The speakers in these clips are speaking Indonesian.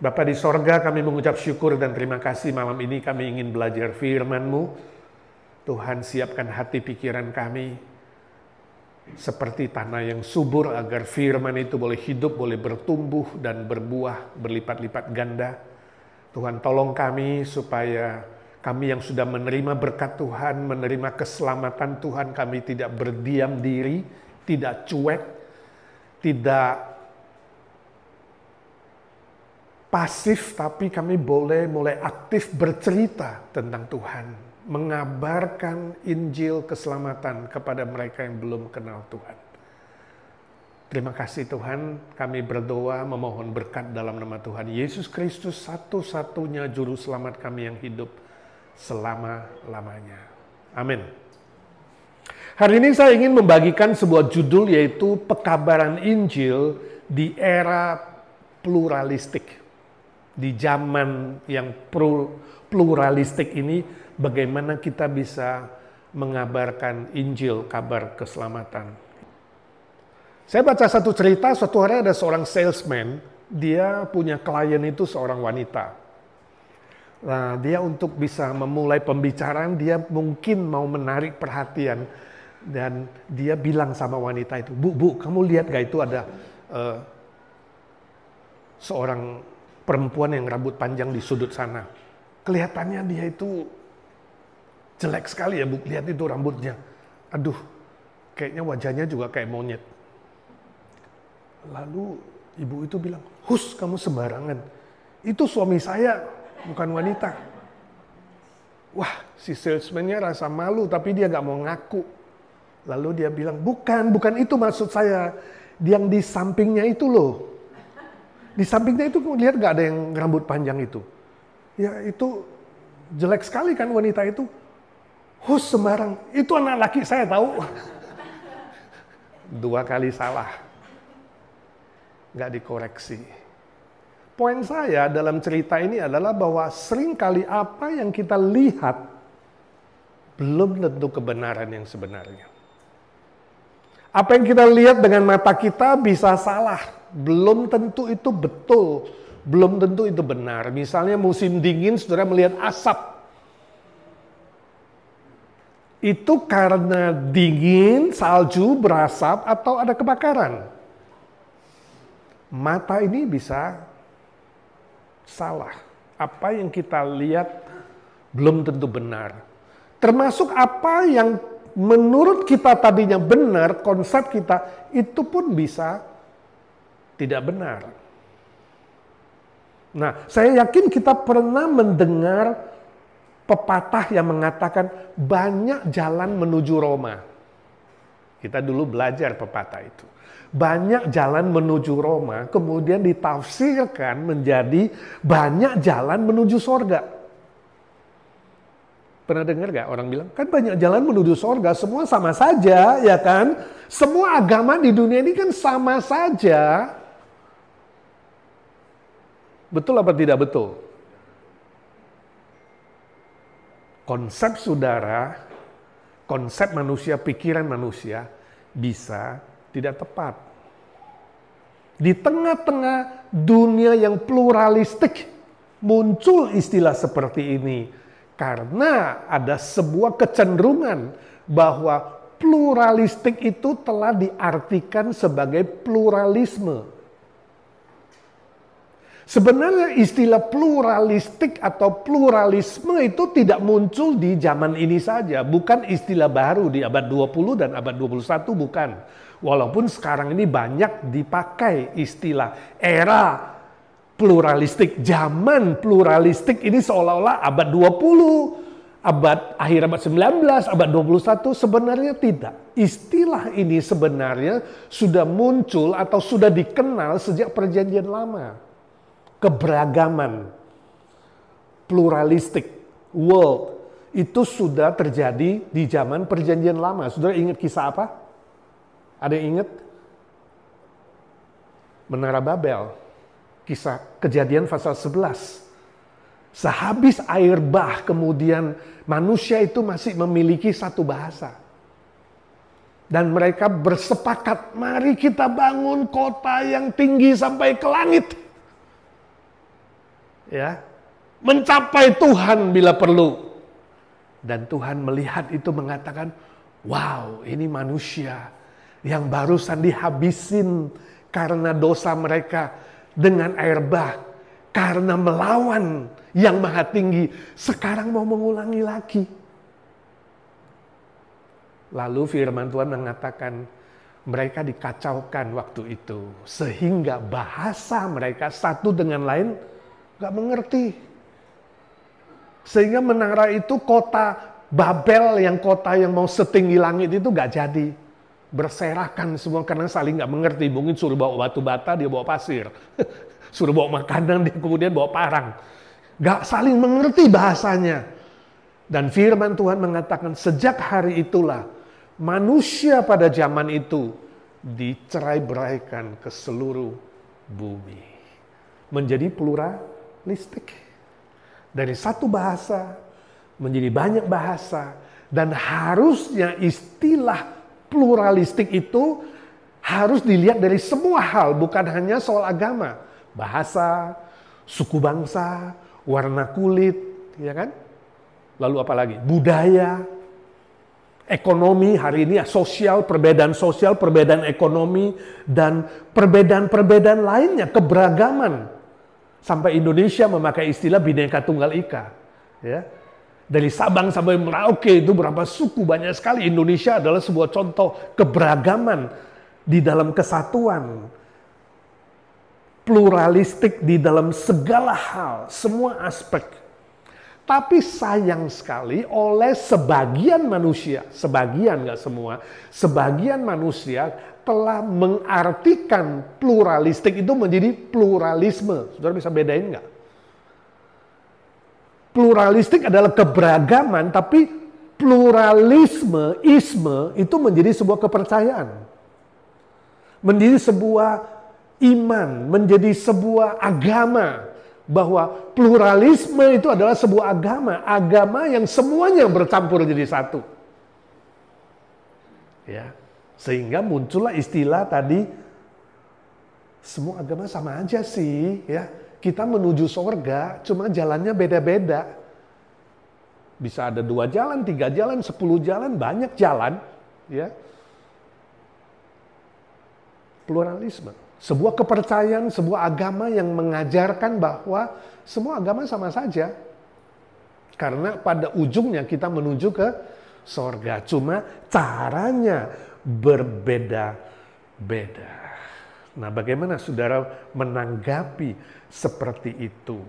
Bapa di sorga, kami mengucap syukur dan terima kasih malam ini kami ingin belajar firman-Mu. Tuhan, siapkan hati pikiran kami seperti tanah yang subur agar firman itu boleh hidup, boleh bertumbuh dan berbuah berlipat-lipat ganda. Tuhan, tolong kami supaya kami yang sudah menerima berkat Tuhan, menerima keselamatan Tuhan, kami tidak berdiam diri, tidak cuek, tidak pasif, tapi kami boleh mulai aktif bercerita tentang Tuhan, mengabarkan Injil keselamatan kepada mereka yang belum kenal Tuhan. Terima kasih Tuhan, kami berdoa memohon berkat dalam nama Tuhan Yesus Kristus, satu-satunya juru selamat kami yang hidup selama-lamanya. Amin. Hari ini saya ingin membagikan sebuah judul, yaitu pekabaran Injil di era pluralistik. Di zaman yang pluralistik ini, bagaimana kita bisa mengabarkan Injil, kabar keselamatan. Saya baca satu cerita, suatu hari ada seorang salesman, dia punya klien itu seorang wanita. Nah, dia untuk bisa memulai pembicaraan, dia mungkin mau menarik perhatian. Dan dia bilang sama wanita itu, Bu, kamu lihat gak itu ada seorang perempuan yang rambut panjang di sudut sana. Kelihatannya dia itu jelek sekali ya, Bu. Lihat itu rambutnya. Aduh, kayaknya wajahnya juga kayak monyet. Lalu ibu itu bilang, "Hus, kamu sembarangan. Itu suami saya, bukan wanita." Wah, si salesman-nya rasa malu, tapi dia gak mau ngaku. Lalu dia bilang, bukan itu maksud saya. Yang di sampingnya itu loh. Di sampingnya itu lihat gak ada yang rambut panjang itu. Ya itu jelek sekali kan wanita itu. Hus, sembarang. Itu anak laki saya tahu. 2 kali salah. Gak dikoreksi. Poin saya dalam cerita ini adalah bahwa seringkali apa yang kita lihat belum tentu kebenaran yang sebenarnya. Apa yang kita lihat dengan mata kita bisa salah. Belum tentu itu betul, belum tentu itu benar. Misalnya musim dingin, saudara melihat asap. Itu karena dingin, salju, berasap, atau ada kebakaran. Mata ini bisa salah. Apa yang kita lihat belum tentu benar. Termasuk apa yang menurut kita tadinya benar, konsep kita, itu pun bisa tidak benar. Nah, saya yakin kita pernah mendengar pepatah yang mengatakan banyak jalan menuju Roma. Kita dulu belajar pepatah itu. Banyak jalan menuju Roma, kemudian ditafsirkan menjadi banyak jalan menuju sorga. Pernah dengar gak orang bilang, kan banyak jalan menuju sorga, semua sama saja, ya kan? Semua agama di dunia ini kan sama saja. Betul apa tidak betul? Konsep saudara, konsep manusia, pikiran manusia bisa tidak tepat. Di tengah-tengah dunia yang pluralistik muncul istilah seperti ini karena ada sebuah kecenderungan bahwa pluralistik itu telah diartikan sebagai pluralisme. Sebenarnya istilah pluralistik atau pluralisme itu tidak muncul di zaman ini saja. Bukan istilah baru di abad 20 dan abad 21, bukan. Walaupun sekarang ini banyak dipakai istilah era pluralistik. Zaman pluralistik ini seolah-olah abad 20, akhir abad 19, abad 21. Sebenarnya tidak. Istilah ini sebenarnya sudah muncul atau sudah dikenal sejak Perjanjian Lama. Keberagaman, pluralistik, world, itu sudah terjadi di zaman Perjanjian Lama. Saudara ingat kisah apa? Ada yang ingat? Menara Babel. Kisah Kejadian pasal 11. Sehabis air bah, kemudian manusia itu masih memiliki satu bahasa. Dan mereka bersepakat, mari kita bangun kota yang tinggi sampai ke langit. ya, mencapai Tuhan bila perlu. Dan Tuhan melihat itu mengatakan, wow, ini manusia yang barusan dihabisin karena dosa mereka dengan air bah, karena melawan yang maha tinggi, sekarang mau mengulangi lagi. Lalu firman Tuhan mengatakan, mereka dikacaukan waktu itu, sehingga bahasa mereka satu dengan lain gak mengerti. Sehingga menara itu, kota Babel, yang kota yang mau setinggi langit itu gak jadi. Berserakan semua karena saling gak mengerti. Mungkin suruh bawa batu bata, dia bawa pasir. Suruh bawa makanan, dia kemudian bawa parang. Gak saling mengerti bahasanya. Dan firman Tuhan mengatakan, sejak hari itulah manusia pada zaman itu dicerai-beraikan ke seluruh bumi. Menjadi pluralistik. Dari satu bahasa menjadi banyak bahasa. Dan harusnya istilah pluralistik itu harus dilihat dari semua hal. Bukan hanya soal agama. Bahasa, suku bangsa, warna kulit, ya kan? Lalu apa lagi? Budaya, ekonomi, hari ini sosial, perbedaan ekonomi, dan perbedaan-perbedaan lainnya, keberagaman. Sampai Indonesia memakai istilah Bhinneka Tunggal Ika. Ya. Dari Sabang sampai Merauke itu berapa suku, banyak sekali. Indonesia adalah sebuah contoh keberagaman di dalam kesatuan. Pluralistik di dalam segala hal, semua aspek. Tapi sayang sekali oleh sebagian manusia, sebagian nggak semua, sebagian manusia telah mengartikan pluralistik itu menjadi pluralisme. Saudara bisa bedain nggak? Pluralistik adalah keberagaman, tapi pluralisme, isme itu menjadi sebuah kepercayaan. Menjadi sebuah iman, menjadi sebuah agama. Bahwa pluralisme itu adalah sebuah agama yang semuanya bercampur jadi satu. Ya, sehingga muncullah istilah tadi, semua agama sama aja sih, ya. Kita menuju surga, cuma jalannya beda-beda. Bisa ada 2 jalan, 3 jalan, 10 jalan, banyak jalan, ya. Pluralisme. Sebuah kepercayaan, sebuah agama yang mengajarkan bahwa semua agama sama saja. Karena pada ujungnya kita menuju ke surga. Cuma caranya berbeda-beda. Nah, bagaimana saudara menanggapi seperti itu?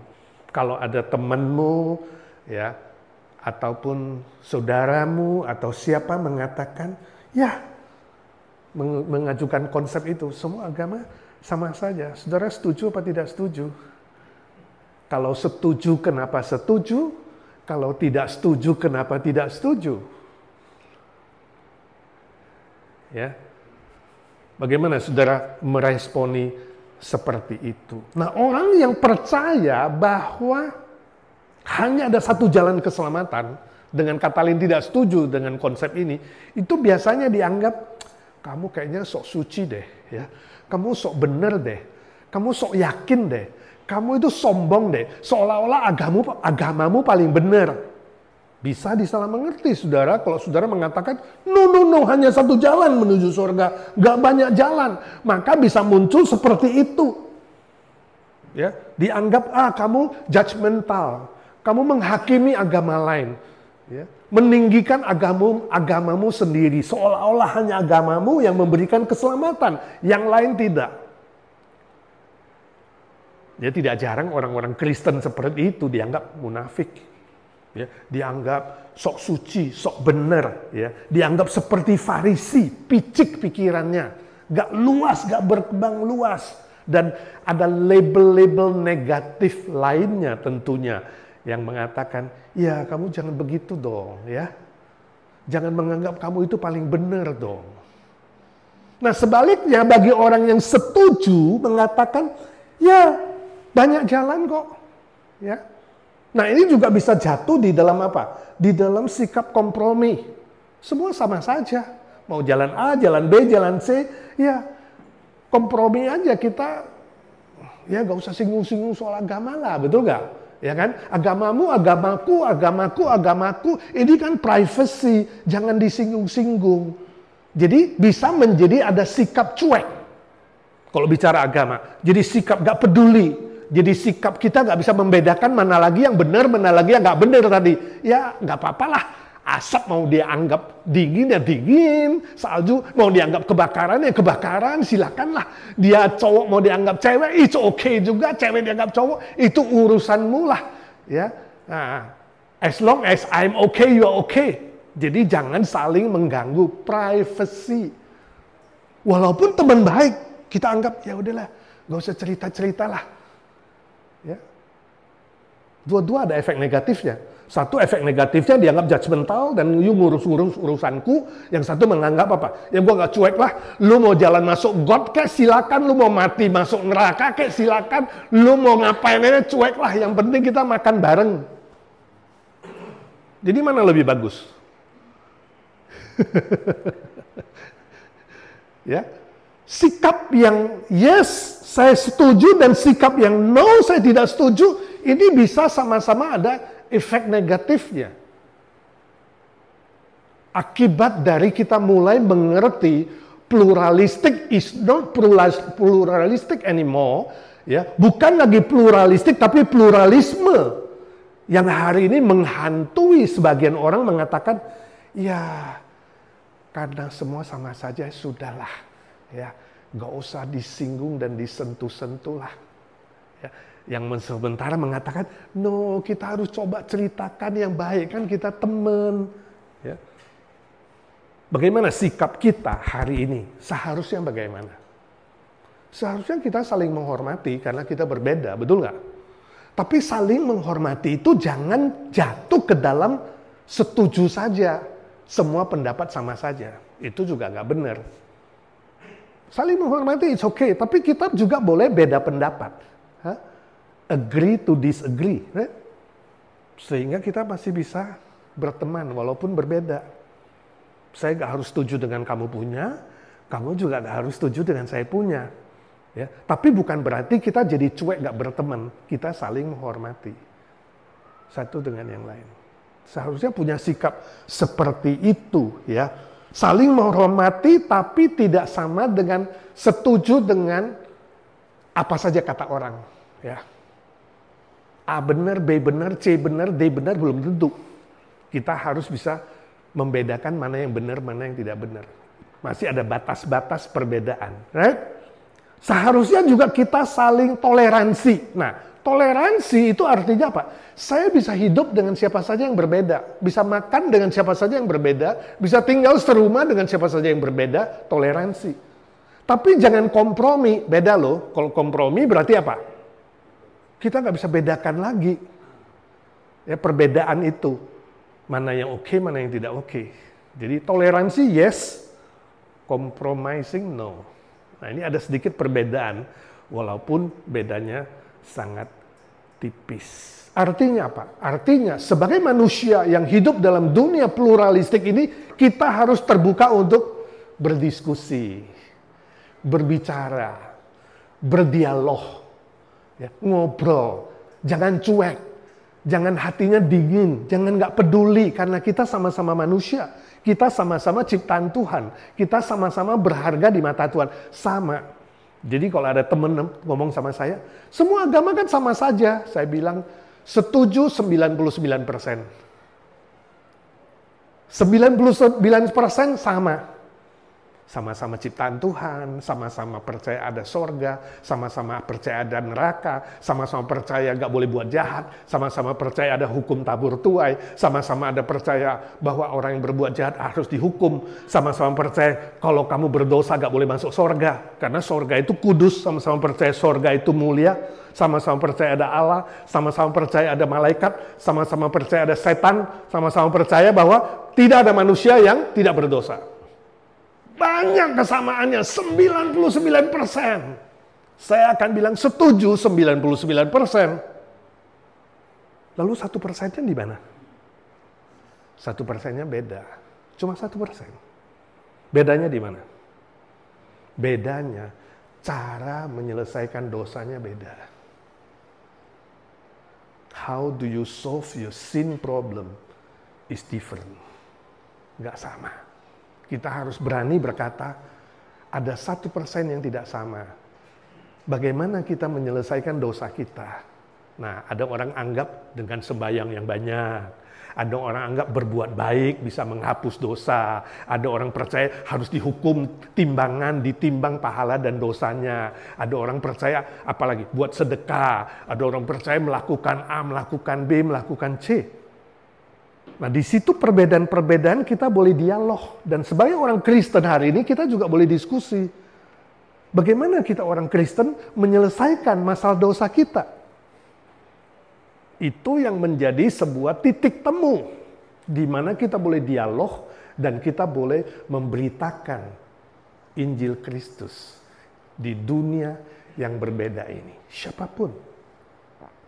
Kalau ada temanmu, ya, ataupun saudaramu, atau siapa mengatakan, ya, mengajukan konsep itu, semua agama sama saja. Saudara setuju apa tidak setuju? Kalau setuju, kenapa setuju? Kalau tidak setuju, kenapa tidak setuju? Ya, bagaimana saudara meresponi seperti itu? Nah, orang yang percaya bahwa hanya ada satu jalan keselamatan, dengan kata lain tidak setuju dengan konsep ini, itu biasanya dianggap, kamu kayaknya sok suci deh, ya. Kamu sok bener deh, kamu sok yakin deh, kamu itu sombong deh, seolah-olah agamamu paling benar. Bisa disalah mengerti, saudara, kalau saudara mengatakan, no, hanya satu jalan menuju surga, gak banyak jalan. Maka bisa muncul seperti itu. Ya, dianggap, kamu judgmental, kamu menghakimi agama lain. Ya, meninggikan agamamu sendiri, seolah-olah hanya agamamu yang memberikan keselamatan, yang lain tidak. Ya, tidak jarang orang-orang Kristen seperti itu dianggap munafik, ya, dianggap sok suci, sok benar, ya, dianggap seperti Farisi, picik pikirannya, gak luas, gak berkembang luas, dan ada label-label negatif lainnya tentunya yang mengatakan, ya kamu jangan begitu dong, ya. Jangan menganggap kamu itu paling benar dong. Nah, sebaliknya bagi orang yang setuju mengatakan, ya banyak jalan kok, ya. Nah, ini juga bisa jatuh di dalam apa? Di dalam sikap kompromi. Semua sama saja. Mau jalan A, jalan B, jalan C, ya kompromi aja kita. Ya gak usah singgung-singgung soal agama lah, betul gak? Ya kan? Agamamu, agamaku. Ini kan privacy, jangan disinggung-singgung. Jadi bisa menjadi ada sikap cuek. Kalau bicara agama. Jadi sikap gak peduli. Jadi sikap kita gak bisa membedakan mana lagi yang benar, mana lagi yang gak benar tadi. Ya gak apa-apalah. Asap mau dia anggap dingin ya dingin, salju mau dianggap kebakaran ya kebakaran, silakanlah. Dia cowok mau dianggap cewek, itu oke juga. Cewek dianggap cowok, itu urusanmu lah. Ya, nah, as long as I'm okay, you're okay. Jadi jangan saling mengganggu privacy. Walaupun teman baik, kita anggap ya udahlah, gak usah cerita-cerita lah. Ya, dua-dua ada efek negatifnya. Satu efek negatifnya dianggap judgmental dan you ngurus-ngurus urusanku. Yang satu menganggap apa? Ya gua gak cuek lah. Lu mau jalan masuk God kek silakan. Lu mau mati masuk neraka kek silakan. Lu mau ngapain aja cuek lah. Yang penting kita makan bareng. Jadi mana lebih bagus? Ya, sikap yang yes saya setuju dan sikap yang no saya tidak setuju. Ini bisa sama-sama ada efek negatifnya. Akibat dari kita mulai mengerti pluralistik is not pluralistic anymore, ya, bukan lagi pluralistik tapi pluralisme yang hari ini menghantui sebagian orang mengatakan, ya karena semua sama saja sudahlah, ya nggak usah disinggung dan disentuh-sentuh lah. Ya. Yang sementara mengatakan, no kita harus coba ceritakan yang baik, kan kita teman. Ya. Bagaimana sikap kita hari ini? Seharusnya bagaimana? Seharusnya kita saling menghormati karena kita berbeda, betul nggak? Tapi saling menghormati itu jangan jatuh ke dalam setuju saja, semua pendapat sama saja. Itu juga nggak benar. Saling menghormati it's okay, tapi kita juga boleh beda pendapat. Hah? Agree to disagree, right? Sehingga kita masih bisa berteman walaupun berbeda. Saya gak harus setuju dengan kamu punya, kamu juga gak harus setuju dengan saya punya. Ya, tapi bukan berarti kita jadi cuek gak berteman. Kita saling menghormati satu dengan yang lain. Seharusnya punya sikap seperti itu, ya. Saling menghormati tapi tidak sama dengan setuju dengan apa saja kata orang, ya. A benar, B benar, C benar, D benar, belum tentu. Kita harus bisa membedakan mana yang benar, mana yang tidak benar. Masih ada batas-batas perbedaan. Right? Seharusnya juga kita saling toleransi. Nah, toleransi itu artinya apa? Saya bisa hidup dengan siapa saja yang berbeda. Bisa makan dengan siapa saja yang berbeda. Bisa tinggal serumah dengan siapa saja yang berbeda. Toleransi. Tapi jangan kompromi. Beda loh. Kalau kompromi berarti apa? Kita nggak bisa bedakan lagi ya perbedaan itu mana yang oke, mana yang tidak oke. Jadi toleransi yes, compromising no. Nah ini ada sedikit perbedaan walaupun bedanya sangat tipis. Artinya apa? Artinya sebagai manusia yang hidup dalam dunia pluralistik ini kita harus terbuka untuk berdiskusi, berbicara, berdialog. Ya, ngobrol, jangan cuek, jangan hatinya dingin, jangan nggak peduli karena kita sama-sama manusia, kita sama-sama ciptaan Tuhan, kita sama-sama berharga di mata Tuhan, sama. Jadi kalau ada temen ngomong sama saya, semua agama kan sama saja, saya bilang setuju 99%, 99% sama. Sama-sama ciptaan Tuhan, sama-sama percaya ada sorga, sama-sama percaya ada neraka, sama-sama percaya gak boleh buat jahat, sama-sama percaya ada hukum tabur tuai, sama-sama ada percaya bahwa orang yang berbuat jahat harus dihukum, sama-sama percaya kalau kamu berdosa gak boleh masuk sorga, karena sorga itu kudus, sama-sama percaya sorga itu mulia, sama-sama percaya ada Allah, sama-sama percaya ada malaikat, sama-sama percaya ada setan, sama-sama percaya bahwa tidak ada manusia yang tidak berdosa. Banyak kesamaannya, 99%. Saya akan bilang setuju 99%. Lalu 1%-nya di mana? 1%-nya beda. Cuma 1%. Bedanya di mana? Bedanya cara menyelesaikan dosanya beda. How do you solve your sin problem is different. Nggak sama. Kita harus berani berkata, ada 1% yang tidak sama. Bagaimana kita menyelesaikan dosa kita? Nah, ada orang anggap dengan sembahyang yang banyak. Ada orang anggap berbuat baik bisa menghapus dosa. Ada orang percaya harus dihukum timbangan, ditimbang pahala dan dosanya. Ada orang percaya apalagi buat sedekah. Ada orang percaya melakukan A, melakukan B, melakukan C. Nah, di situ perbedaan-perbedaan kita boleh dialog. Dan sebagai orang Kristen hari ini kita juga boleh diskusi. Bagaimana kita orang Kristen menyelesaikan masalah dosa kita? Itu yang menjadi sebuah titik temu di mana kita boleh dialog dan kita boleh memberitakan Injil Kristus di dunia yang berbeda ini. Siapapun,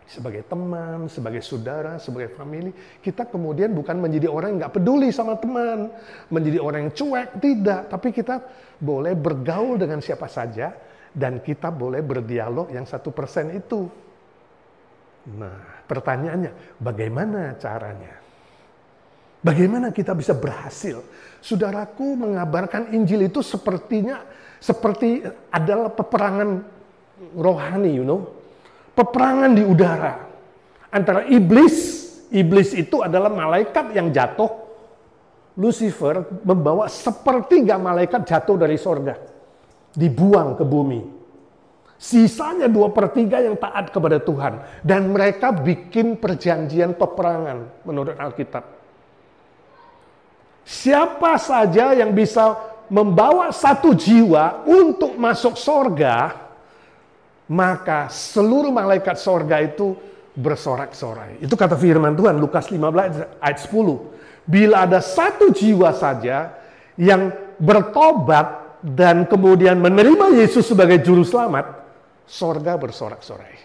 sebagai teman, sebagai saudara, sebagai family, kita kemudian bukan menjadi orang yang nggak peduli sama teman, menjadi orang yang cuek, tidak. Tapi kita boleh bergaul dengan siapa saja dan kita boleh berdialog yang 1% itu. Nah, pertanyaannya, bagaimana caranya? Bagaimana kita bisa berhasil? Saudaraku, mengabarkan Injil itu seperti adalah peperangan rohani, peperangan di udara. Antara iblis itu adalah malaikat yang jatuh. Lucifer membawa sepertiga malaikat jatuh dari sorga. Dibuang ke bumi. Sisanya 2/3 yang taat kepada Tuhan. Dan mereka bikin perjanjian peperangan menurut Alkitab. Siapa saja yang bisa membawa satu jiwa untuk masuk sorga, maka seluruh malaikat sorga itu bersorak-sorai. Itu kata firman Tuhan, Lukas 15 ayat 10. Bila ada satu jiwa saja yang bertobat dan kemudian menerima Yesus sebagai juru selamat, sorga bersorak-sorai.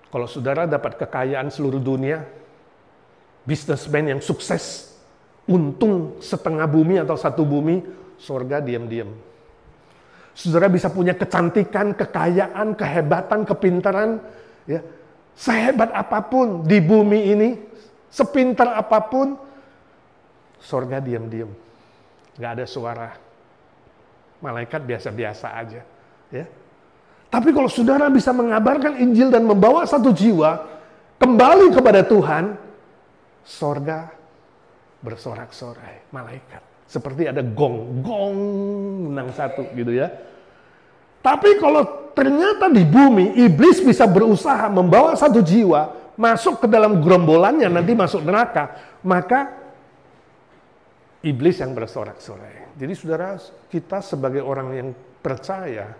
Kalau saudara dapat kekayaan seluruh dunia, businessman yang sukses, untung setengah bumi atau satu bumi, sorga diam-diam. Saudara bisa punya kecantikan, kekayaan, kehebatan, kepintaran, ya, sehebat apapun di bumi ini, sepintar apapun, sorga diam-diam. Nggak ada suara. Malaikat biasa-biasa aja, ya. Tapi kalau saudara bisa mengabarkan Injil dan membawa satu jiwa kembali kepada Tuhan, sorga bersorak-sorai, malaikat. Seperti ada gong menang satu gitu ya. Tapi kalau ternyata di bumi iblis bisa berusaha membawa satu jiwa masuk ke dalam gerombolannya, nanti masuk neraka, maka iblis yang bersorak-sorai. Jadi saudara, kita sebagai orang yang percaya,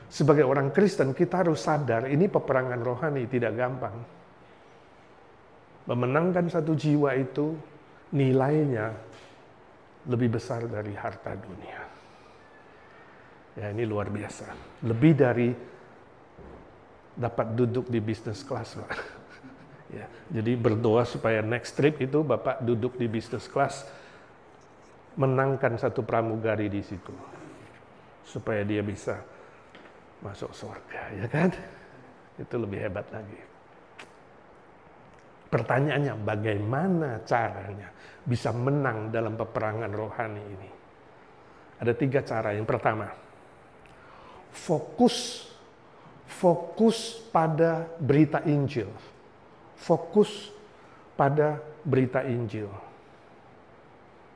sebagai orang Kristen, kita harus sadar ini peperangan rohani, tidak gampang. Memenangkan satu jiwa itu nilainya lebih besar dari harta dunia. Ya, ini luar biasa. Lebih dari dapat duduk di business class, Pak. Ya, jadi berdoa supaya next trip itu Bapak duduk di business class, menangkan satu pramugari di situ, supaya dia bisa masuk surga, ya kan? Itu lebih hebat lagi. Pertanyaannya, bagaimana caranya bisa menang dalam peperangan rohani ini? Ada 3 cara. Yang pertama, fokus pada berita Injil. Fokus pada berita Injil.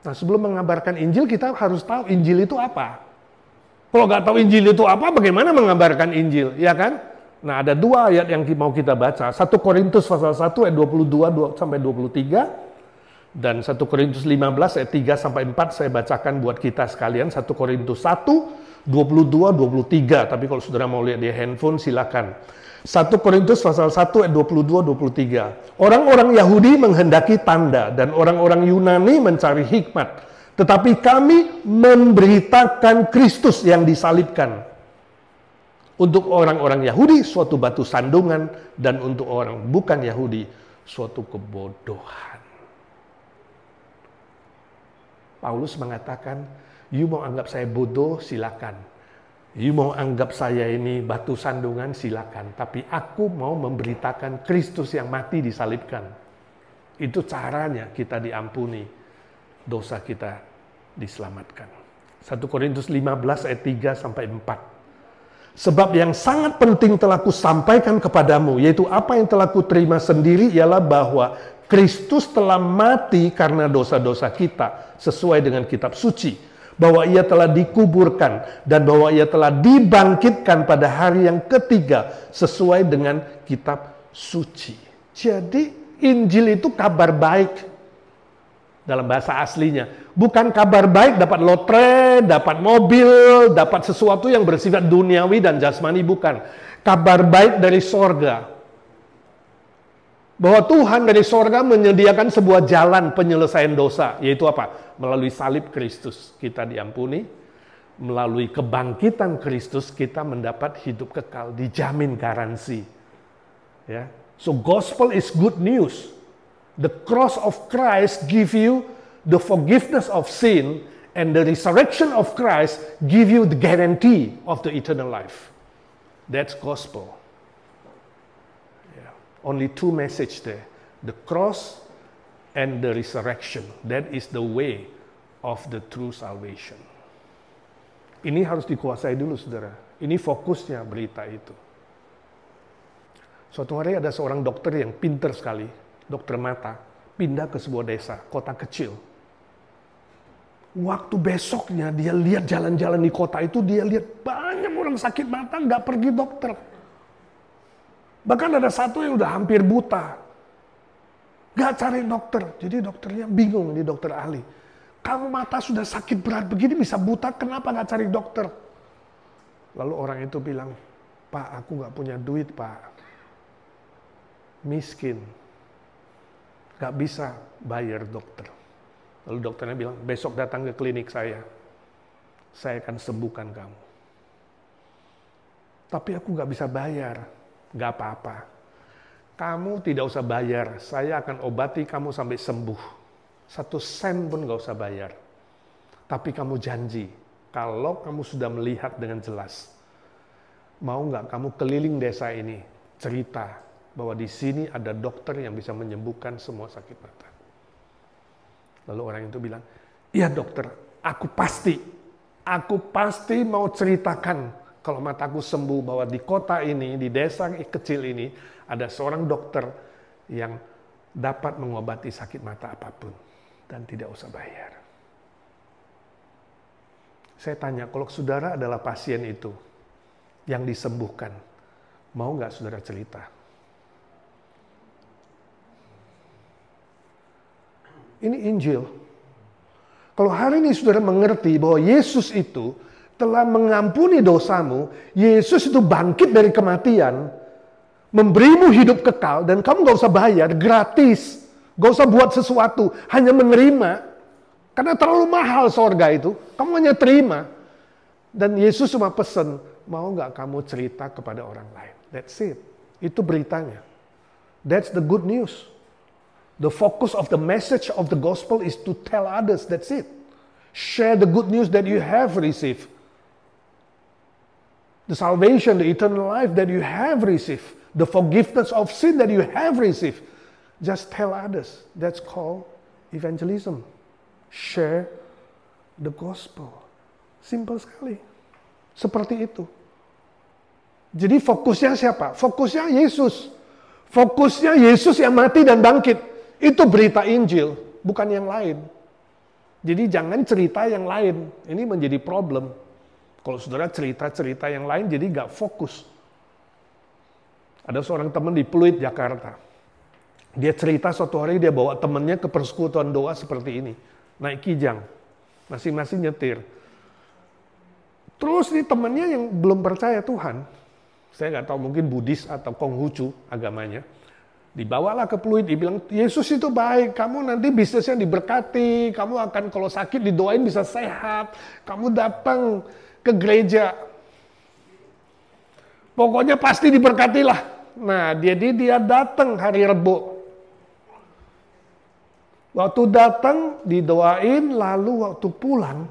Nah, sebelum mengabarkan Injil, kita harus tahu Injil itu apa. Kalau nggak tahu Injil itu apa, bagaimana mengabarkan Injil, ya kan? Nah, ada 2 ayat yang mau kita baca. 1 Korintus pasal 1 ayat 22-23, dan 1 Korintus 15 ayat 3-4 saya bacakan buat kita sekalian. 1 Korintus 1, 22-23, tapi kalau saudara mau lihat di handphone, silakan. 1 Korintus pasal 1 ayat 22-23. Orang-orang Yahudi menghendaki tanda dan orang-orang Yunani mencari hikmat. Tetapi kami memberitakan Kristus yang disalibkan. Untuk orang-orang Yahudi suatu batu sandungan dan untuk orang bukan Yahudi suatu kebodohan. Paulus mengatakan, you mau anggap saya bodoh, silakan. You mau anggap saya ini batu sandungan, silakan. Tapi aku mau memberitakan Kristus yang mati disalibkan. Itu caranya kita diampuni. Dosa kita diselamatkan. 1 Korintus 15 ayat 3-4. Sebab yang sangat penting telah kusampaikan kepadamu, yaitu apa yang telah kuterima sendiri, ialah bahwa Kristus telah mati karena dosa-dosa kita, sesuai dengan kitab suci. Bahwa ia telah dikuburkan, dan bahwa ia telah dibangkitkan pada hari yang ketiga, sesuai dengan kitab suci. Jadi Injil itu kabar baik dalam bahasa aslinya. Bukan kabar baik dapat lotre, dapat mobil, dapat sesuatu yang bersifat duniawi dan jasmani, bukan. Kabar baik dari sorga. Bahwa Tuhan dari sorga menyediakan sebuah jalan penyelesaian dosa. Yaitu apa? Melalui salib Kristus kita diampuni. Melalui kebangkitan Kristus kita mendapat hidup kekal. Dijamin garansi. Ya. So gospel is good news. The cross of Christ give you the forgiveness of sin, and the resurrection of Christ give you the guarantee of the eternal life. That's gospel. Yeah. Only two messages there. The cross and the resurrection. That is the way of the true salvation. Ini harus dikuasai dulu, saudara. Ini fokusnya berita itu. Suatu hari ada seorang dokter yang pintar sekali, dokter mata, pindah ke sebuah desa, kota kecil. Waktu besoknya dia lihat jalan-jalan di kota itu, dia lihat banyak orang sakit mata nggak pergi dokter. Bahkan ada satu yang udah hampir buta. Nggak cari dokter. Jadi dokternya bingung, ini dokter ahli. Kamu mata sudah sakit berat begini bisa buta, kenapa nggak cari dokter? Lalu orang itu bilang, Pak, aku nggak punya duit, Pak. Miskin. Nggak bisa bayar dokter. Lalu dokternya bilang, besok datang ke klinik saya akan sembuhkan kamu. Tapi aku nggak bisa bayar, nggak apa-apa. Kamu tidak usah bayar, saya akan obati kamu sampai sembuh. 1 sen pun nggak usah bayar. Tapi kamu janji, kalau kamu sudah melihat dengan jelas, mau nggak kamu keliling desa ini, cerita bahwa di sini ada dokter yang bisa menyembuhkan semua sakit mata. Lalu orang itu bilang, iya dokter, aku pasti mau ceritakan kalau mataku sembuh bahwa di kota ini, di desa kecil ini, ada seorang dokter yang dapat mengobati sakit mata apapun dan tidak usah bayar. Saya tanya, kalau saudara adalah pasien itu yang disembuhkan, mau nggak saudara cerita? Ini Injil. Kalau hari ini saudara mengerti bahwa Yesus itu telah mengampuni dosamu, Yesus itu bangkit dari kematian, memberimu hidup kekal, dan kamu gak usah bayar, gratis. Gak usah buat sesuatu, hanya menerima. Karena terlalu mahal sorga itu, kamu hanya terima. Dan Yesus cuma pesan, mau gak kamu cerita kepada orang lain? That's it. Itu beritanya. That's the good news. The focus of the message of the gospel is to tell others, that's it. Share the good news that you have received. The salvation, the eternal life that you have received. The forgiveness of sin that you have received. Just tell others. That's called evangelism. Share the gospel. Simple sekali. Seperti itu. Jadi fokusnya siapa? Fokusnya Yesus. Fokusnya Yesus yang mati dan bangkit. Itu berita Injil, bukan yang lain. Jadi jangan cerita yang lain. Ini menjadi problem. Kalau saudara cerita-cerita yang lain, jadi nggak fokus. Ada seorang teman di Pluit, Jakarta. Dia cerita suatu hari dia bawa temannya ke persekutuan doa seperti ini. Naik kijang. Masing-masing nyetir. Terus nih temannya yang belum percaya Tuhan. Saya nggak tahu, mungkin Buddhis atau Konghucu agamanya. Dibawalah ke Pluit, dibilang, Yesus itu baik, kamu nanti bisnisnya diberkati, kamu akan kalau sakit didoain bisa sehat, kamu datang ke gereja. Pokoknya pasti diberkatilah. Nah, jadi dia datang hari Rebo. Waktu datang, didoain, lalu waktu pulang,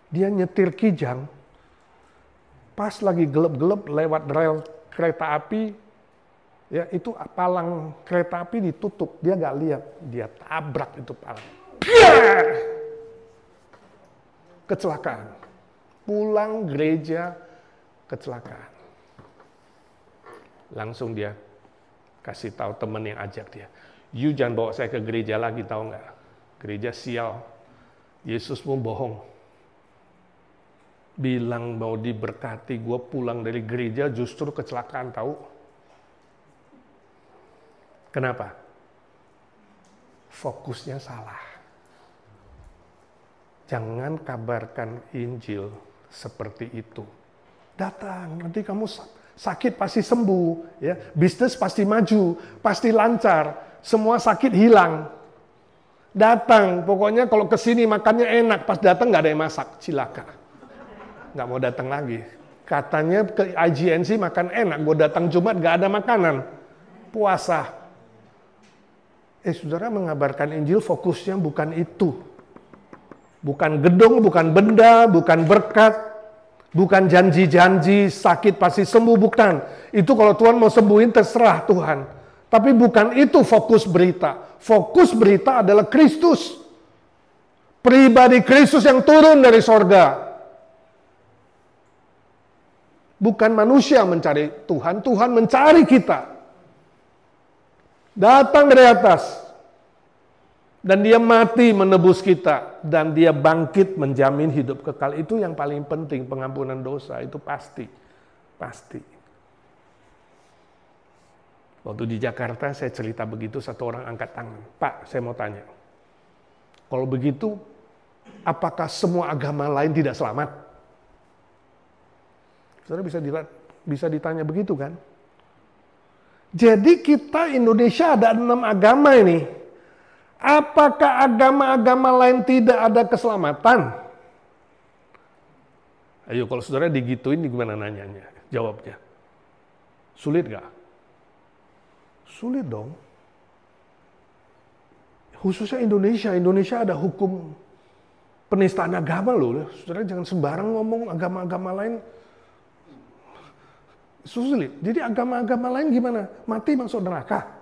dia nyetir Kijang. Pas lagi gelap-gelap lewat rel kereta api, ya itu palang kereta api ditutup. Dia nggak lihat, dia tabrak itu palang. Kecelakaan. Pulang gereja, kecelakaan. Langsung dia kasih tahu teman yang ajak dia. You jangan bawa saya ke gereja lagi, tahu nggak? Gereja sial. Yesus mau bohong. Bilang mau diberkati, gue pulang dari gereja justru kecelakaan, tahu? Kenapa? Fokusnya salah. Jangan kabarkan Injil seperti itu. Datang, nanti kamu sakit pasti sembuh, ya. Bisnis pasti maju, pasti lancar. Semua sakit hilang. Datang, pokoknya kalau kesini makannya enak, pas datang nggak ada yang masak, cilaka. Nggak mau datang lagi. Katanya ke IGNC makan enak, gue datang Jumat nggak ada makanan. Puasa. Saudara, mengabarkan Injil fokusnya bukan itu. Bukan gedung, bukan benda, bukan berkat, bukan janji-janji sakit pasti sembuh, bukan. Itu kalau Tuhan mau sembuhin terserah Tuhan. Tapi bukan itu fokus berita. Fokus berita adalah Kristus. Pribadi Kristus yang turun dari sorga. Bukan manusia mencari Tuhan, Tuhan mencari kita. Datang dari atas. Dan dia mati menebus kita. Dan dia bangkit menjamin hidup kekal. Itu yang paling penting, pengampunan dosa. Itu pasti. Pasti. Waktu di Jakarta saya cerita begitu, satu orang angkat tangan. Pak, saya mau tanya. Kalau begitu, apakah semua agama lain tidak selamat? Saudara bisa ditanya begitu kan? Jadi kita Indonesia ada 6 agama ini. Apakah agama-agama lain tidak ada keselamatan? Ayo kalau saudara digituin gimana nanyanya? Jawabnya. Sulit gak? Sulit dong. Khususnya Indonesia. Indonesia ada hukum penistaan agama loh. Saudara jangan sembarang ngomong agama-agama lain. Sulit. Jadi agama-agama lain gimana? Mati masuk neraka.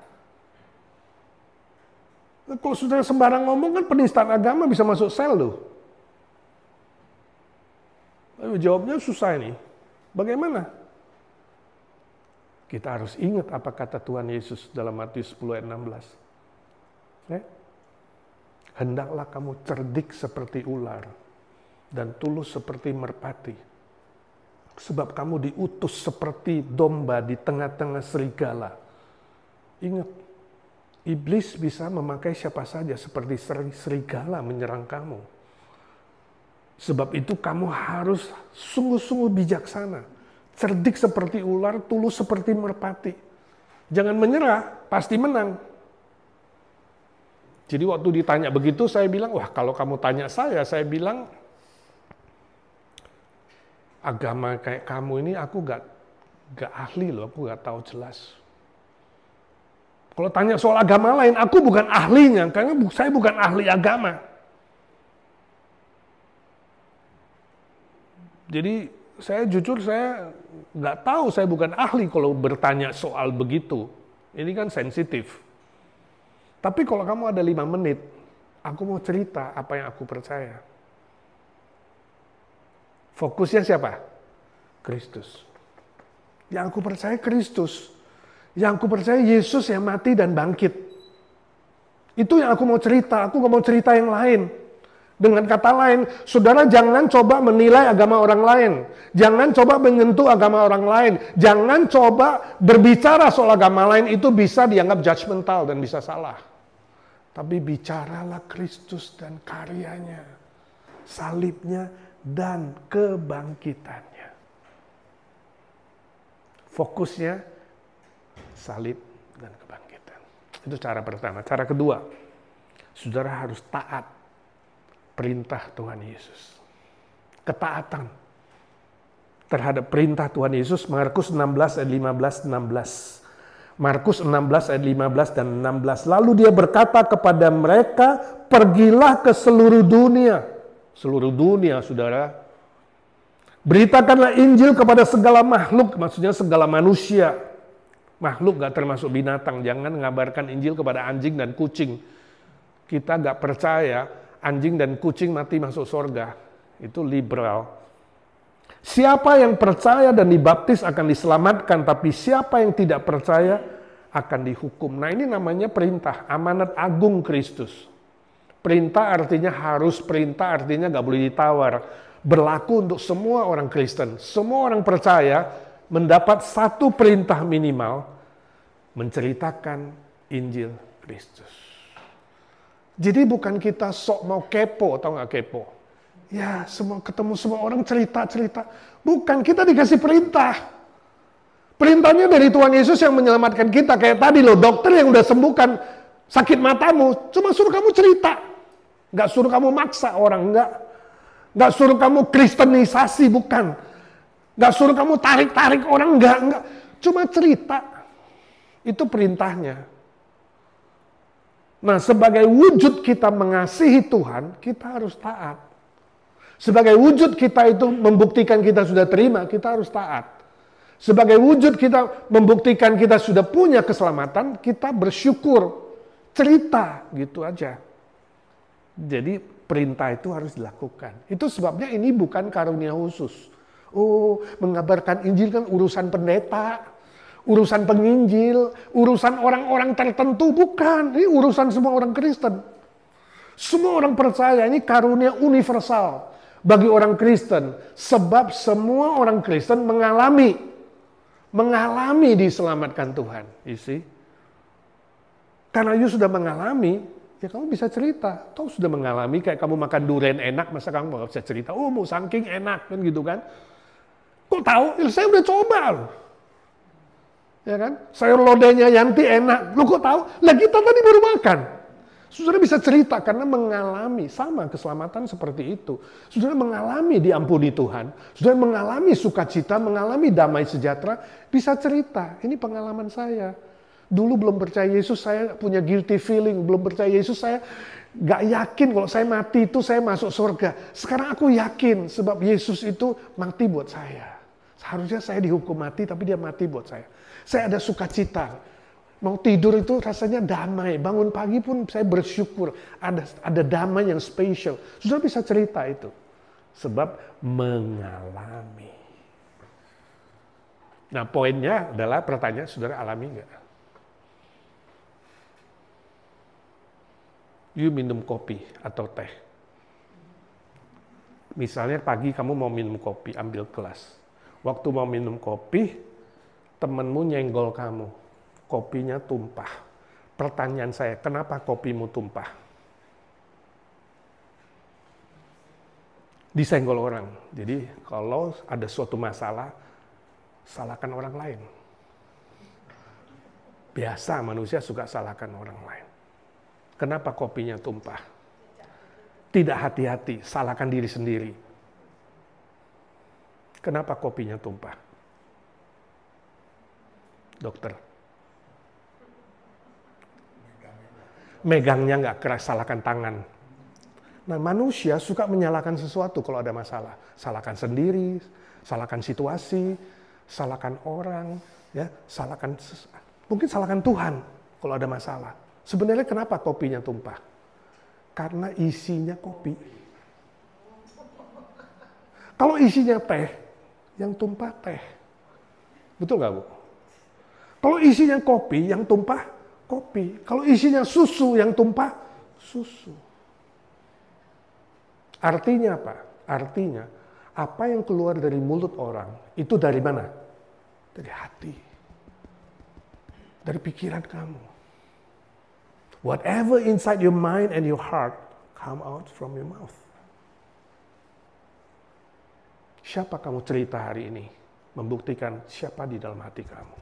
Kalau saudara sembarang ngomong kan penistaan agama bisa masuk sel loh. Jawabnya susah ini. Bagaimana? Kita harus ingat apa kata Tuhan Yesus dalam Matius 10 ayat 16. Hendaklah kamu cerdik seperti ular dan tulus seperti merpati. Sebab kamu diutus seperti domba di tengah-tengah serigala. Ingat, iblis bisa memakai siapa saja seperti serigala menyerang kamu. Sebab itu kamu harus sungguh-sungguh bijaksana. Cerdik seperti ular, tulus seperti merpati. Jangan menyerah, pasti menang. Jadi waktu ditanya begitu, saya bilang, wah kalau kamu tanya saya bilang, agama kayak kamu ini aku gak ahli loh, aku gak tahu jelas. Kalau tanya soal agama lain, aku bukan ahlinya, karena saya bukan ahli agama. Jadi saya jujur, saya nggak tahu, saya bukan ahli kalau bertanya soal begitu. Ini kan sensitif. Tapi kalau kamu ada 5 menit, aku mau cerita apa yang aku percaya. Fokusnya siapa? Kristus. Yang aku percaya Kristus. Yang aku percaya Yesus yang mati dan bangkit. Itu yang aku mau cerita, aku nggak mau cerita yang lain. Dengan kata lain, saudara jangan coba menilai agama orang lain. Jangan coba menyentuh agama orang lain. Jangan coba berbicara soal agama lain, itu bisa dianggap judgmental dan bisa salah. Tapi bicaralah Kristus dan karyanya, salibnya dan kebangkitannya. Fokusnya salib dan kebangkitan. Itu cara pertama. Cara kedua, saudara harus taat perintah Tuhan Yesus. Ketaatan terhadap perintah Tuhan Yesus, Markus 16 ayat 15-16. Markus 16 ayat 15 dan 16. Lalu dia berkata kepada mereka, pergilah ke seluruh dunia. Seluruh dunia, saudara. Beritakanlah Injil kepada segala makhluk, maksudnya segala manusia. Makhluk gak termasuk binatang. Jangan ngabarkan Injil kepada anjing dan kucing. Kita gak percaya anjing dan kucing mati masuk surga. Itu liberal. Siapa yang percaya dan dibaptis akan diselamatkan, tapi siapa yang tidak percaya akan dihukum. Nah, ini namanya perintah, amanat agung Kristus. Perintah artinya harus, perintah artinya gak boleh ditawar. Berlaku untuk semua orang Kristen. Semua orang percaya mendapat satu perintah minimal, menceritakan Injil Kristus. Jadi bukan kita sok mau kepo, atau gak kepo. Ya, ketemu semua orang cerita-cerita. Bukan, kita dikasih perintah. Perintahnya dari Tuhan Yesus yang menyelamatkan kita. Kayak tadi loh, dokter yang udah sembuhkan sakit matamu, cuma suruh kamu cerita. Nggak suruh kamu maksa orang, nggak suruh kamu kristenisasi, bukan. Nggak suruh kamu tarik-tarik orang, nggak. Cuma cerita. Itu perintahnya. Nah, sebagai wujud kita mengasihi Tuhan, kita harus taat. Sebagai wujud kita itu membuktikan kita sudah terima, kita harus taat. Sebagai wujud kita membuktikan kita sudah punya keselamatan, kita bersyukur. Cerita, gitu aja. Jadi perintah itu harus dilakukan. Itu sebabnya ini bukan karunia khusus. Oh, mengabarkan Injil kan urusan pendeta, urusan penginjil, urusan orang-orang tertentu. Bukan, ini urusan semua orang Kristen. Semua orang percaya, ini karunia universal bagi orang Kristen, sebab semua orang Kristen mengalami diselamatkan Tuhan, you see? Karena you sudah mengalami, ya kamu bisa cerita. Kau sudah mengalami kayak kamu makan durian enak, masa kamu nggak bisa cerita? Oh, mau saking enak kan gitu kan? Kok tahu? Ya, saya udah coba loh, ya kan? Sayur lodehnya Yanti enak, lo kok tahu? Lah kita tadi baru makan. Saudara bisa cerita karena mengalami sama keselamatan seperti itu. Saudara mengalami diampuni Tuhan. Saudara mengalami sukacita, mengalami damai sejahtera. Bisa cerita, ini pengalaman saya. Dulu belum percaya Yesus, saya punya guilty feeling. Belum percaya Yesus, saya gak yakin kalau saya mati itu saya masuk surga. Sekarang aku yakin sebab Yesus itu mati buat saya. Seharusnya saya dihukum mati, tapi dia mati buat saya. Saya ada sukacita. Mau tidur itu rasanya damai. Bangun pagi pun saya bersyukur. Ada damai yang spesial. Sudah bisa cerita itu. Sebab mengalami. Nah, poinnya adalah pertanyaan, saudara alami nggak? You minum kopi atau teh. Misalnya pagi kamu mau minum kopi, ambil gelas. Waktu mau minum kopi, temanmu nyenggol kamu. Kopinya tumpah. Pertanyaan saya, kenapa kopimu tumpah? Disenggol orang. Jadi kalau ada suatu masalah, salahkan orang lain. Biasa manusia suka salahkan orang lain. Kenapa kopinya tumpah? Tidak hati-hati, salahkan diri sendiri. Kenapa kopinya tumpah? Dokter. Megangnya nggak keras, salahkan tangan. Nah, manusia suka menyalahkan sesuatu kalau ada masalah. Salahkan sendiri, salahkan situasi, salahkan orang, ya, mungkin salahkan Tuhan kalau ada masalah. Sebenarnya kenapa kopinya tumpah? Karena isinya kopi. Kalau isinya teh, yang tumpah teh. Betul nggak, Bu? Kalau isinya kopi, yang tumpah kopi. Kalau isinya susu, yang tumpah susu. Artinya apa? Artinya, apa yang keluar dari mulut orang, itu dari mana? Dari hati. Dari pikiran kamu. Whatever inside your mind and your heart, come out from your mouth. Siapa kamu cerita hari ini? Membuktikan siapa di dalam hati kamu.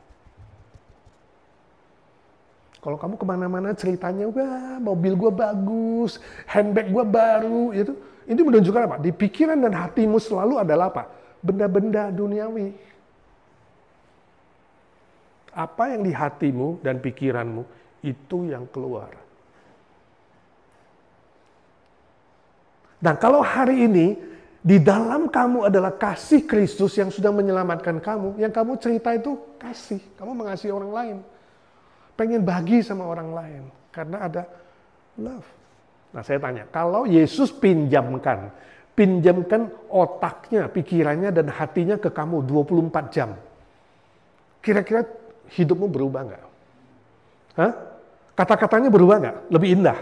Kalau kamu kemana-mana ceritanya, wah mobil gue bagus, handbag gue baru, itu menunjukkan apa? Di pikiran dan hatimu selalu adalah apa? Benda-benda duniawi. Apa yang di hatimu dan pikiranmu, itu yang keluar. Nah, kalau hari ini, di dalam kamu adalah kasih Kristus yang sudah menyelamatkan kamu, yang kamu cerita itu kasih. Kamu mengasihi orang lain. Pengen bagi sama orang lain. Karena ada love. Nah, saya tanya, kalau Yesus pinjamkan otaknya, pikirannya, dan hatinya ke kamu 24 jam. Kira-kira hidupmu berubah nggak? Hah? Kata-katanya berubah nggak? Lebih indah,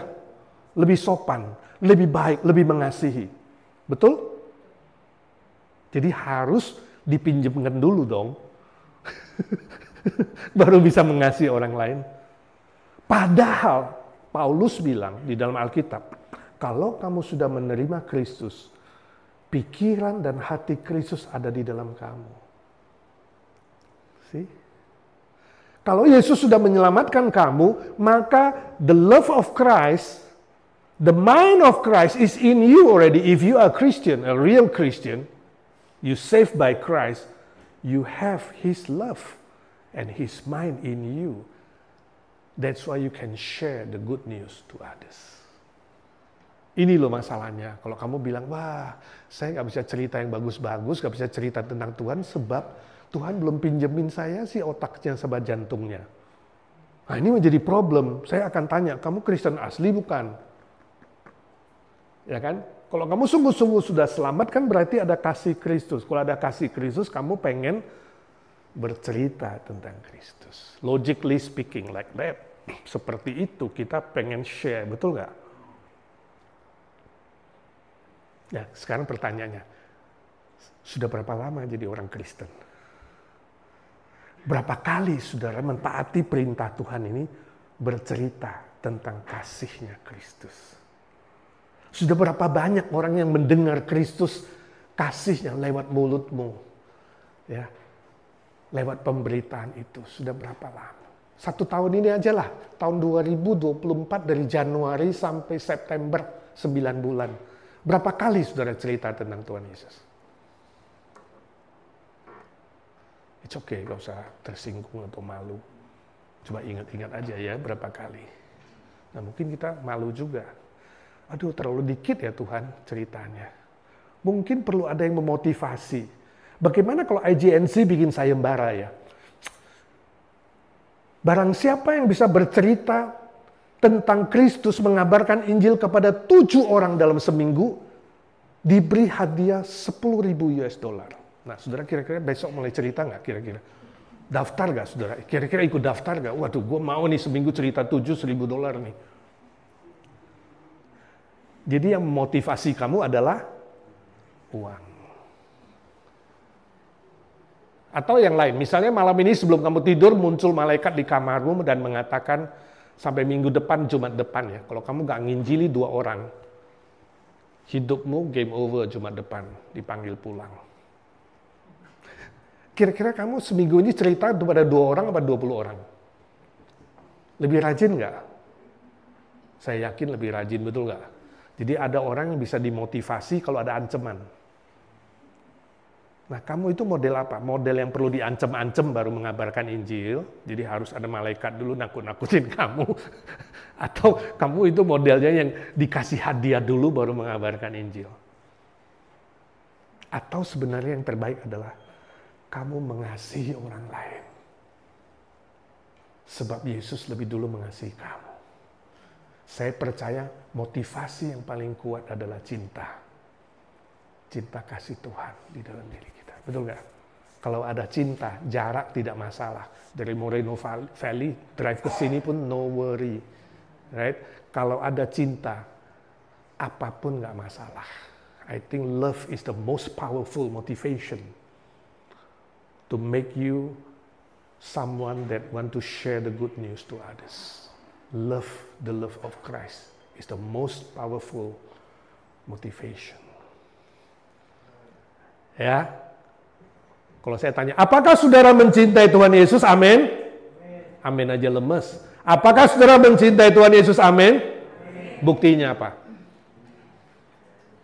lebih sopan, lebih baik, lebih mengasihi. Betul? Jadi harus dipinjamkan dulu dong. Baru bisa mengasihi orang lain. Padahal Paulus bilang di dalam Alkitab, kalau kamu sudah menerima Kristus, pikiran dan hati Kristus ada di dalam kamu. See? Kalau Yesus sudah menyelamatkan kamu, maka the love of Christ, the mind of Christ is in you already. If you are a Christian, a real Christian, you saved by Christ, you have His love and His mind in you. That's why you can share the good news to others. Ini loh masalahnya. Kalau kamu bilang, wah saya nggak bisa cerita yang bagus-bagus, nggak bisa cerita tentang Tuhan sebab Tuhan belum pinjemin saya sih otaknya sama jantungnya. Nah ini menjadi problem. Saya akan tanya, kamu Kristen asli bukan? Ya kan? Kalau kamu sungguh-sungguh sudah selamat kan berarti ada kasih Kristus. Kalau ada kasih Kristus, kamu pengen bercerita tentang Kristus. Logically speaking like that. Seperti itu kita pengen share, betul nggak? Ya, sekarang pertanyaannya, sudah berapa lama jadi orang Kristen? Berapa kali saudara mentaati perintah Tuhan ini bercerita tentang kasihnya Kristus? Sudah berapa banyak orang yang mendengar Kristus kasihnya lewat mulutmu? Ya, lewat pemberitaan itu. Sudah berapa lama? 1 tahun ini aja lah. Tahun 2024 dari Januari sampai September 9 bulan. Berapa kali saudara cerita tentang Tuhan Yesus? It's okay, gak usah tersinggung atau malu. Coba ingat-ingat aja ya berapa kali. Nah mungkin kita malu juga. Aduh terlalu dikit ya Tuhan ceritanya. Mungkin perlu ada yang memotivasi. Bagaimana kalau IGNC bikin sayembara ya? Barang siapa yang bisa bercerita tentang Kristus mengabarkan Injil kepada 7 orang dalam seminggu, diberi hadiah $10,000. Nah, saudara kira-kira besok mulai cerita nggak kira-kira? Daftar nggak saudara? Kira-kira ikut daftar nggak? Waduh, gue mau nih seminggu cerita $7,000 nih. Jadi yang memotivasi kamu adalah uang. Atau yang lain, misalnya malam ini sebelum kamu tidur muncul malaikat di kamarmu dan mengatakan sampai minggu depan, Jumat depan ya, kalau kamu nggak nginjili 2 orang, hidupmu game over Jumat depan, dipanggil pulang. Kira-kira kamu seminggu ini cerita kepada 2 orang atau 20 orang? Lebih rajin nggak? Saya yakin lebih rajin, betul nggak? Jadi ada orang yang bisa dimotivasi kalau ada ancaman. Nah kamu itu model apa? Model yang perlu diancam-ancam baru mengabarkan Injil. Jadi harus ada malaikat dulu nakut-nakutin kamu. Atau kamu itu modelnya yang dikasih hadiah dulu baru mengabarkan Injil. Atau sebenarnya yang terbaik adalah kamu mengasihi orang lain. Sebab Yesus lebih dulu mengasihi kamu. Saya percaya motivasi yang paling kuat adalah cinta. Cinta kasih Tuhan di dalam diri kita. Betul nggak? Kalau ada cinta, jarak tidak masalah. Dari Moreno Valley, drive ke sini pun no worry. Right? Kalau ada cinta, apapun nggak masalah. I think love is the most powerful motivation to make you someone that want to share the good news to others. Love, the love of Christ is the most powerful motivation. Ya, kalau saya tanya, apakah saudara mencintai Tuhan Yesus? Amin. Amin aja lemes. Apakah saudara mencintai Tuhan Yesus? Amin. Buktinya apa?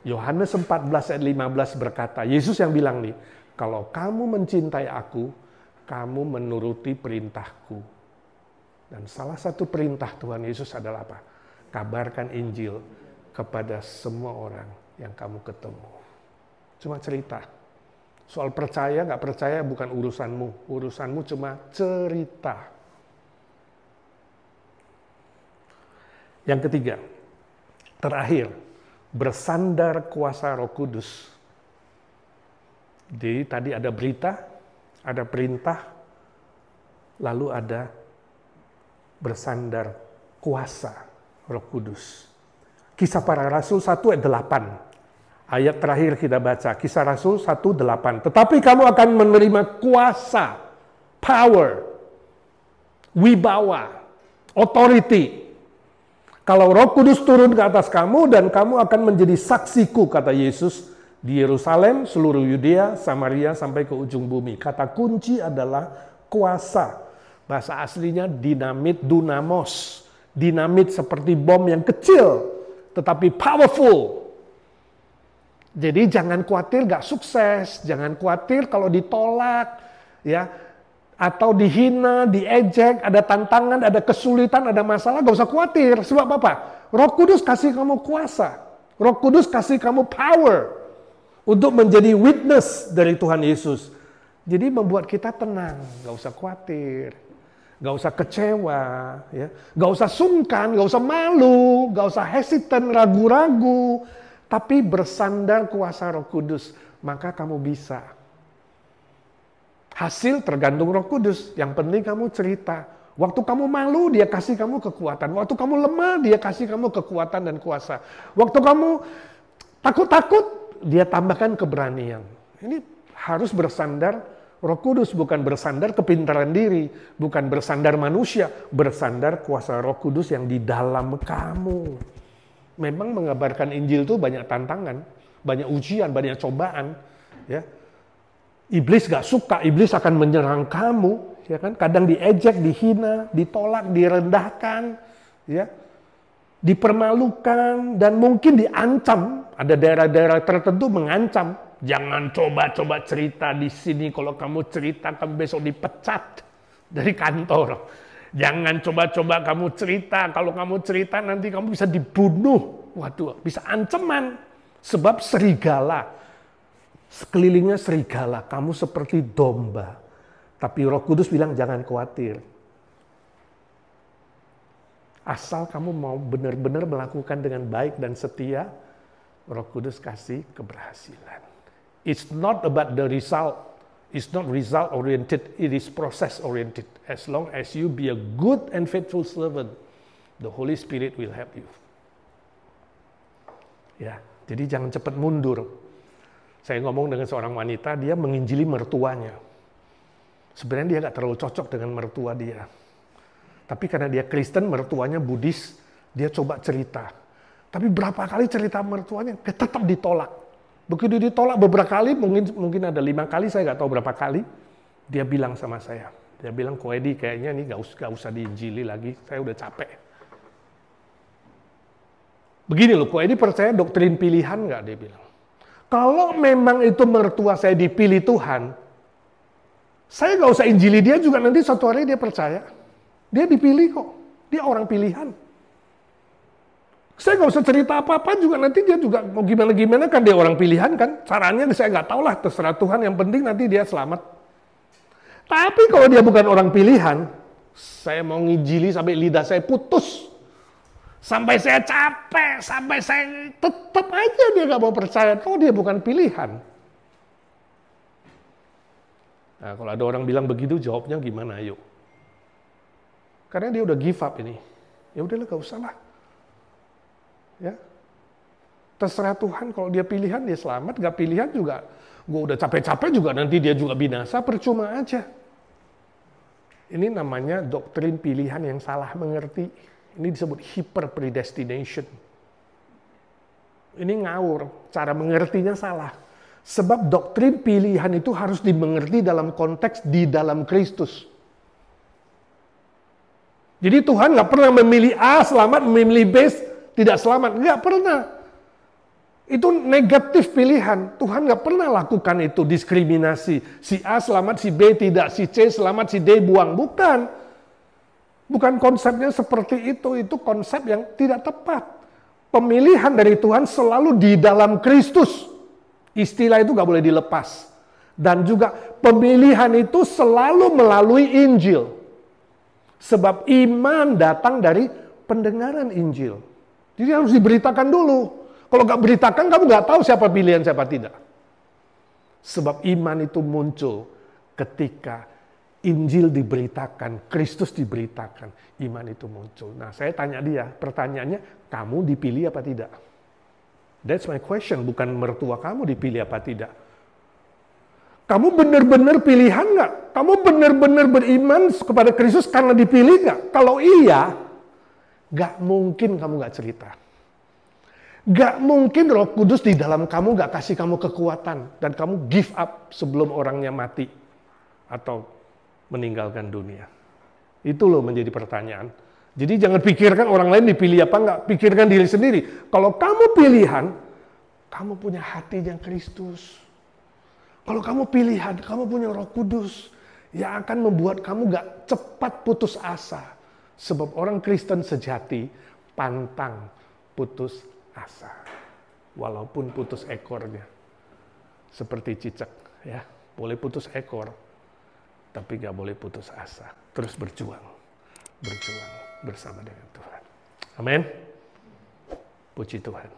Yohanes 14 ayat 15 berkata, Yesus yang bilang nih, kalau kamu mencintai aku, kamu menuruti perintahku. Dan salah satu perintah Tuhan Yesus adalah apa? Kabarkan Injil kepada semua orang yang kamu ketemu. Cuma cerita. Soal percaya nggak percaya bukan urusanmu. Urusanmu cuma cerita. Yang ketiga, terakhir, bersandar kuasa Roh Kudus. Jadi tadi ada berita, ada perintah, lalu ada bersandar kuasa Roh Kudus. Kisah Para Rasul 1 ayat 8. Ayat terakhir kita baca, Kisah Rasul 1:8. Tetapi kamu akan menerima kuasa, power, wibawa, authority. Kalau Roh Kudus turun ke atas kamu dan kamu akan menjadi saksiku, kata Yesus, di Yerusalem, seluruh Yudea, Samaria, sampai ke ujung bumi. Kata kunci adalah kuasa. Bahasa aslinya dinamit, dunamos. Dinamit seperti bom yang kecil, tetapi powerful. Jadi jangan khawatir gak sukses, jangan khawatir kalau ditolak, ya, atau dihina, diejek, ada tantangan, ada kesulitan, ada masalah, gak usah khawatir. Sebab apa? Roh Kudus kasih kamu kuasa. Roh Kudus kasih kamu power untuk menjadi witness dari Tuhan Yesus. Jadi membuat kita tenang, gak usah khawatir, gak usah kecewa, ya, gak usah sungkan, gak usah malu, gak usah hesitant, ragu-ragu, tapi bersandar kuasa Roh Kudus, maka kamu bisa. Hasil tergantung Roh Kudus, yang penting kamu cerita. Waktu kamu malu, dia kasih kamu kekuatan. Waktu kamu lemah, dia kasih kamu kekuatan dan kuasa. Waktu kamu takut-takut, dia tambahkan keberanian. Ini harus bersandar Roh Kudus, bukan bersandar kepintaran diri, bukan bersandar manusia, bersandar kuasa Roh Kudus yang di dalam kamu. Memang mengabarkan Injil itu banyak tantangan, banyak ujian, banyak cobaan, ya. Iblis gak suka, iblis akan menyerang kamu, ya kan? Kadang diejek, dihina, ditolak, direndahkan, ya. Dipermalukan, dan mungkin diancam. Ada daerah-daerah tertentu mengancam. Jangan coba-coba cerita di sini. Kalau kamu cerita, kamu besok dipecat dari kantor. Jangan coba-coba kamu cerita. Kalau kamu cerita, nanti kamu bisa dibunuh. Waduh, bisa ancaman. Sebab serigala. Sekelilingnya serigala. Kamu seperti domba. Tapi Roh Kudus bilang, jangan khawatir. Asal kamu mau benar-benar melakukan dengan baik dan setia, Roh Kudus kasih keberhasilan. It's not about the result. It's not result oriented. It is process oriented. As long as you be a good and faithful servant, the Holy Spirit will help you. Ya, jadi jangan cepat mundur. Saya ngomong dengan seorang wanita, dia menginjili mertuanya. Sebenarnya dia nggak terlalu cocok dengan mertua dia. Tapi karena dia Kristen, mertuanya Buddhis, dia coba cerita. Tapi berapa kali cerita mertuanya, tetap ditolak. Begitu ditolak beberapa kali, mungkin ada 5 kali, saya nggak tahu berapa kali, dia bilang sama saya. Dia bilang, Ko Edi kayaknya ini nggak usah diinjili lagi, saya udah capek. Begini loh, Ko Edi percaya doktrin pilihan nggak? Dia bilang. Kalau memang itu mertua saya dipilih Tuhan, saya nggak usah injili dia juga, nanti suatu hari dia percaya. Dia dipilih kok, dia orang pilihan. Saya nggak usah cerita apa-apa juga, nanti dia juga mau gimana-gimana kan, dia orang pilihan kan. Caranya saya nggak tahu lah, terserah Tuhan, yang penting nanti dia selamat. Tapi kalau dia bukan orang pilihan, saya mau nginjili sampai lidah saya putus. Sampai saya capek, sampai saya tetap aja dia nggak mau percaya, kalau dia bukan pilihan. Nah, kalau ada orang bilang begitu, jawabnya gimana? Ayo. Karena dia udah give up ini. Ya udahlah, gak usah lah. Ya. Terserah Tuhan, kalau dia pilihan dia selamat, gak pilihan juga. Gue udah capek-capek juga, nanti dia juga binasa, percuma aja. Ini namanya doktrin pilihan yang salah mengerti. Ini disebut hyper predestination. Ini ngawur, cara mengertinya salah. Sebab doktrin pilihan itu harus dimengerti dalam konteks di dalam Kristus. Jadi Tuhan nggak pernah memilih A selamat, memilih B tidak selamat. Nggak pernah. Itu negatif pilihan. Tuhan nggak pernah lakukan itu, diskriminasi. Si A selamat, si B tidak. Si C selamat, si D buang. Bukan. Bukan konsepnya seperti itu. Itu konsep yang tidak tepat. Pemilihan dari Tuhan selalu di dalam Kristus. Istilah itu nggak boleh dilepas. Dan juga pemilihan itu selalu melalui Injil. Sebab iman datang dari pendengaran Injil. Jadi harus diberitakan dulu. Kalau nggak beritakan, kamu nggak tahu siapa pilihan, siapa tidak. Sebab iman itu muncul ketika Injil diberitakan, Kristus diberitakan, iman itu muncul. Nah, saya tanya dia, pertanyaannya, kamu dipilih apa tidak? That's my question, bukan mertua kamu dipilih apa tidak. Kamu benar-benar pilihan nggak? Kamu benar-benar beriman kepada Kristus karena dipilih nggak? Kalau iya, nggak mungkin kamu nggak cerita. Gak mungkin Roh Kudus di dalam kamu gak kasih kamu kekuatan dan kamu give up sebelum orangnya mati atau meninggalkan dunia. Itu loh menjadi pertanyaan. Jadi jangan pikirkan orang lain dipilih apa enggak, pikirkan diri sendiri. Kalau kamu pilihan, kamu punya hati yang Kristus. Kalau kamu pilihan, kamu punya Roh Kudus yang akan membuat kamu gak cepat putus asa. Sebab orang Kristen sejati pantang putus asa, walaupun putus ekornya, seperti cicak, ya boleh putus ekor, tapi nggak boleh putus asa, terus berjuang bersama dengan Tuhan. Amin. Puji Tuhan.